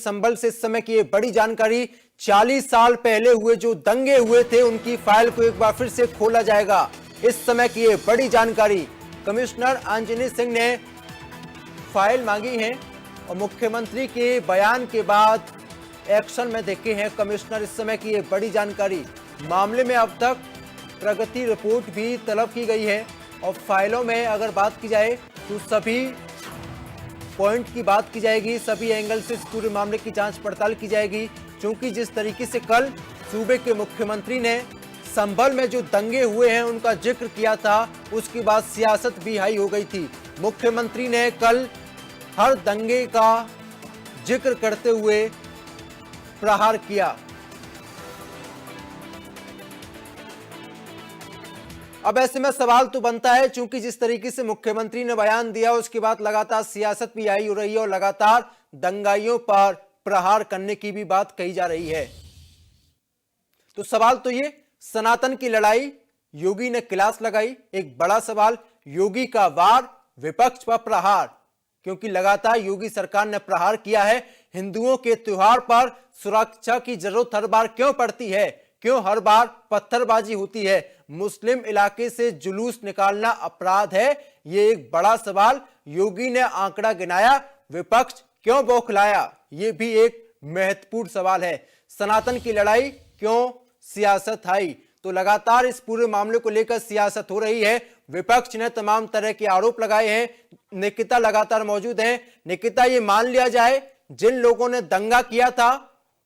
संभल से इस समय की ये बड़ी जानकारी। 40 साल पहले हुए जो दंगे हुए थे उनकी फाइल को एक बार फिर से खोला जाएगा, इस समय की ये बड़ी जानकारी। कमिश्नर अंजनी सिंह ने फाइल मांगी है और मुख्यमंत्री के बयान के बाद एक्शन में देखे हैं कमिश्नर, इस समय की ये बड़ी जानकारी। मामले में अब तक प्रगति रिपोर्ट भी तलब की गई है और फाइलों में अगर बात की जाए तो सभी पॉइंट की बात की जाएगी, सभी एंगल से इस पूरे मामले की जांच पड़ताल की जाएगी। क्योंकि जिस तरीके से कल सूबे के मुख्यमंत्री ने संभल में जो दंगे हुए हैं उनका जिक्र किया था, उसके बाद सियासत भी हाई हो गई थी। मुख्यमंत्री ने कल हर दंगे का जिक्र करते हुए प्रहार किया। अब ऐसे में सवाल तो बनता है, चूंकि जिस तरीके से मुख्यमंत्री ने बयान दिया उसके बाद लगातार सियासत भी आई हो रही है और लगातार दंगाइयों पर प्रहार करने की भी बात कही जा रही है। तो सवाल तो ये, सनातन की लड़ाई, योगी ने क्लास लगाई। एक बड़ा सवाल, योगी का वार, विपक्ष पर प्रहार, क्योंकि लगातार योगी सरकार ने प्रहार किया है। हिंदुओं के त्योहार पर सुरक्षा की जरूरत हर बार क्यों पड़ती है, क्यों हर बार पत्थरबाजी होती है, मुस्लिम इलाके से जुलूस निकालना अपराध है, ये एक बड़ा सवाल। योगी ने आंकड़ा गिनाया, विपक्ष क्यों बौखलाया, ये भी एक महत्वपूर्ण सवाल है। सनातन की लड़ाई, क्यों सियासत आई, तो लगातार इस पूरे मामले को लेकर सियासत हो रही है। विपक्ष ने तमाम तरह के आरोप लगाए हैं। निकिता लगातार मौजूद हैं। निकिता, ये मान लिया जाए जिन लोगों ने दंगा किया था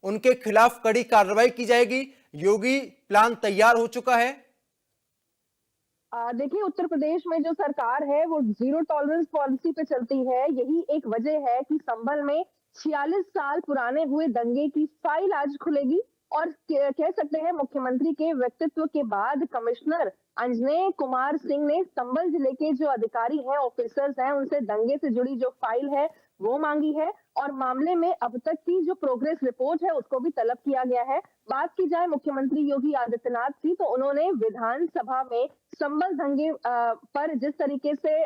उनके खिलाफ कड़ी कार्रवाई की जाएगी, योगी प्लान तैयार हो चुका है? देखिए, उत्तर प्रदेश में जो सरकार है वो जीरो टॉलरेंस पॉलिसी पे चलती है। यही एक वजह है कि संभल में 46 साल पुराने हुए दंगे की फाइल आज खुलेगी और कह सकते हैं मुख्यमंत्री के व्यक्तित्व के बाद कमिश्नर अंजनेय कुमार सिंह ने संभल जिले के जो अधिकारी हैं, ऑफिसर्स हैं, उनसे दंगे से जुड़ी जो फाइल है वो मांगी है और मामले में अब तक की जो प्रोग्रेस रिपोर्ट है उसको भी तलब किया गया है। बात की जाए मुख्यमंत्री योगी आदित्यनाथ की, तो उन्होंने विधानसभा में संभल दंगे पर जिस तरीके से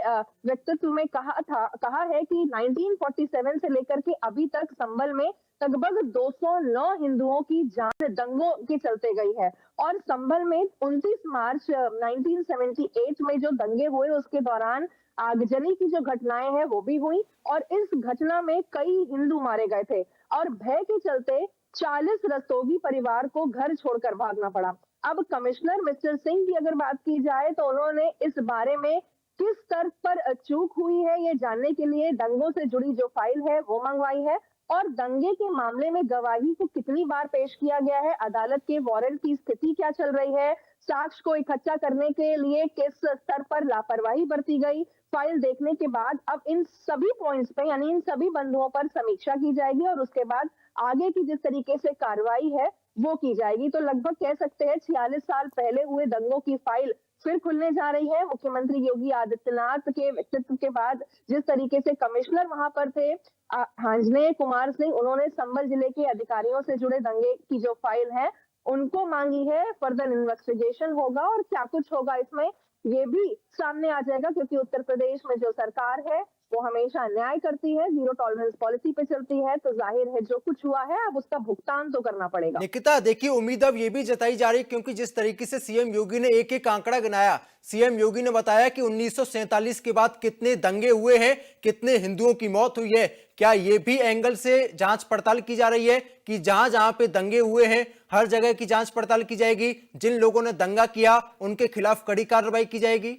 व्यक्तित्व में कहा है कि 1947 से लेकर के अभी तक संभल में लगभग 209 हिंदुओं की जान दंगों के चलते गई है और संभल में 29 मार्च 1978 में जो दंगे हुए उसके दौरान आगजनी की जो घटनाएं हैं वो भी हुई और इस घटना में कई हिंदू मारे गए थे और भय के चलते 40 रस्तोगी परिवार को घर छोड़कर भागना पड़ा। अब कमिश्नर मिस्टर सिंह की अगर बात की जाए तो उन्होंने इस बारे में किस स्तर पर चूक हुई है ये जानने के लिए दंगों से जुड़ी जो फाइल है वो मंगवाई है और दंगे के मामले में गवाही को कितनी बार पेश किया गया है, अदालत के वारंट की स्थिति क्या चल रही है, साक्ष्य को इकट्ठा करने के लिए किस स्तर पर लापरवाही बरती गई। फाइल देखने के बाद अब इन सभी पॉइंट्स पे यानी इन सभी बंधुओं पर समीक्षा की जाएगी और उसके बाद आगे की जिस तरीके से कार्रवाई है वो की जाएगी। तो लगभग कह सकते हैं 46 साल पहले हुए दंगों की फाइल फिर खुलने जा रही है। मुख्यमंत्री योगी आदित्यनाथ के व्यक्तित्व के बाद जिस तरीके से कमिश्नर वहां पर थे अंजनेय कुमार सिंह, उन्होंने संभल जिले के अधिकारियों से जुड़े दंगे की जो फाइल है उनको मांगी है। फर्दर इन्वेस्टिगेशन होगा और क्या कुछ होगा इसमें ये भी सामने आ जाएगा, क्योंकि उत्तर प्रदेश में जो सरकार है वो हमेशा न्याय करती है, जीरो टॉलरेंस पॉलिसी पे चलती है, तो जाहिर है जो कुछ हुआ है अब उसका भुगतान तो करना पड़ेगा। निकिता, देखिए, उम्मीद अब ये भी जताई जा रही है, क्योंकि जिस तरीके से सीएम योगी ने एक एक आंकड़ा गिनाया, सीएम योगी ने बताया कि 1947 के बाद कितने दंगे हुए हैं, कितने हिंदुओं की मौत हुई है। क्या ये भी एंगल से जांच पड़ताल की जा रही है कि जहां जहां पे दंगे हुए हैं हर जगह की जांच पड़ताल की जाएगी, जिन लोगों ने दंगा किया उनके खिलाफ कड़ी कार्रवाई की जाएगी?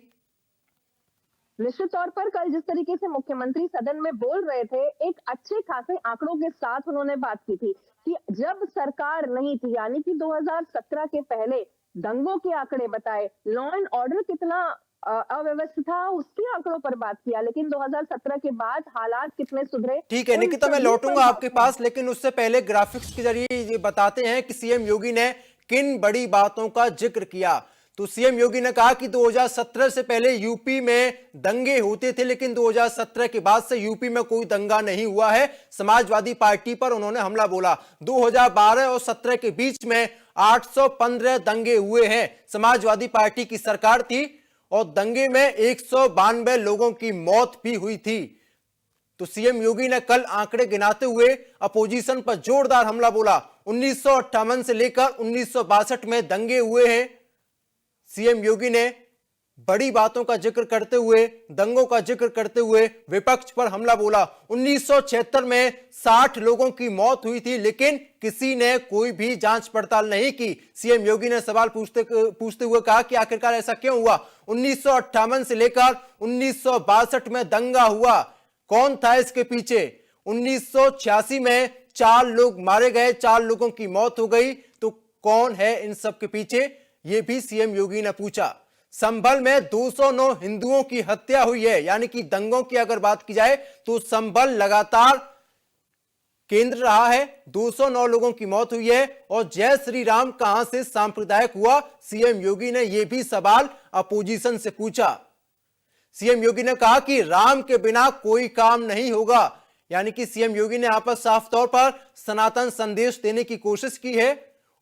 निश्चित तौर पर कल जिस तरीके से मुख्यमंत्री सदन में बोल रहे थे, एक अच्छे खासे आंकड़ों के साथ उन्होंने बात की थी कि जब सरकार नहीं थी यानी कि 2017 के पहले दंगों के आंकड़े बताए, लॉ एंड ऑर्डर कितना अव्यवस्थित था उसके आंकड़ों पर बात किया, लेकिन 2017 के बाद हालात कितने सुधरे। ठीक है निकिता, मैं लौटूंगा आपके पास, लेकिन उससे पहले ग्राफिक्स के जरिए ये बताते हैं कि सीएम योगी ने किन बड़ी बातों का जिक्र किया। तो सीएम योगी ने कहा कि 2017 से पहले यूपी में दंगे होते थे, लेकिन 2017 के बाद से यूपी में कोई दंगा नहीं हुआ है। समाजवादी पार्टी पर उन्होंने हमला बोला। 2012 और 17 के बीच में 815 दंगे हुए हैं। समाजवादी पार्टी की सरकार थी और दंगे में 192 लोगों की मौत भी हुई थी। तो सीएम योगी ने कल आंकड़े गिनाते हुए अपोजिशन पर जोरदार हमला बोला। 1958 से लेकर 1962 में दंगे हुए हैं। सीएम योगी ने बड़ी बातों का जिक्र करते हुए, दंगों का जिक्र करते हुए विपक्ष पर हमला बोला। 1976 में 60 लोगों की मौत हुई थी, लेकिन किसी ने कोई भी जांच पड़ताल नहीं की। सीएम योगी ने सवाल पूछते हुए कहा कि आखिरकार ऐसा क्यों हुआ। 1958 से लेकर 1962 में दंगा हुआ, कौन था इसके पीछे? 1986 में 4 लोग मारे गए, 4 लोगों की मौत हो गई, तो कौन है इन सब के पीछे? यह भी सीएम योगी ने पूछा। संभल में 209 हिंदुओं की हत्या हुई है, यानी कि दंगों की अगर बात की जाए तो संभल लगातार केंद्र रहा है। 209 लोगों की मौत हुई है। और जय श्री राम कहां से सांप्रदायिक हुआ? सीएम योगी ने यह भी सवाल अपोजिशन से पूछा। सीएम योगी ने कहा कि राम के बिना कोई काम नहीं होगा, यानी कि सीएम योगी ने यहां पर साफ तौर पर सनातन संदेश देने की कोशिश की है।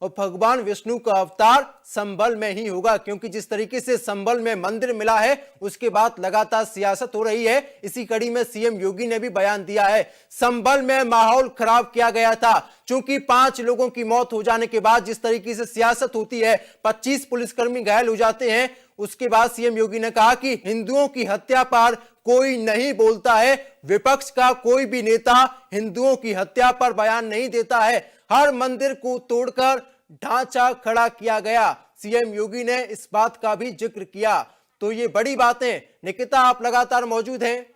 और भगवान विष्णु का अवतार संभल में ही होगा, क्योंकि जिस तरीके से संभल में मंदिर मिला है उसके बाद लगातार सियासत हो रही है। इसी कड़ी में सीएम योगी ने भी बयान दिया है। संभल में माहौल खराब किया गया था, क्योंकि 5 लोगों की मौत हो जाने के बाद जिस तरीके से सियासत होती है, 25 पुलिसकर्मी घायल हो जाते हैं, उसके बाद सीएम योगी ने कहा कि हिंदुओं की हत्या पर कोई नहीं बोलता है। विपक्ष का कोई भी नेता हिंदुओं की हत्या पर बयान नहीं देता है। हर मंदिर को तोड़कर ढांचा खड़ा किया गया। सीएम योगी ने इस बात का भी जिक्र किया। तो ये बड़ी बातें। निकिता, आप लगातार मौजूद हैं,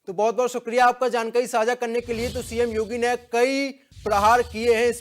तो बहुत बहुत शुक्रिया आपका जानकारी साझा करने के लिए। तो सीएम योगी ने कई प्रहार किए हैं इस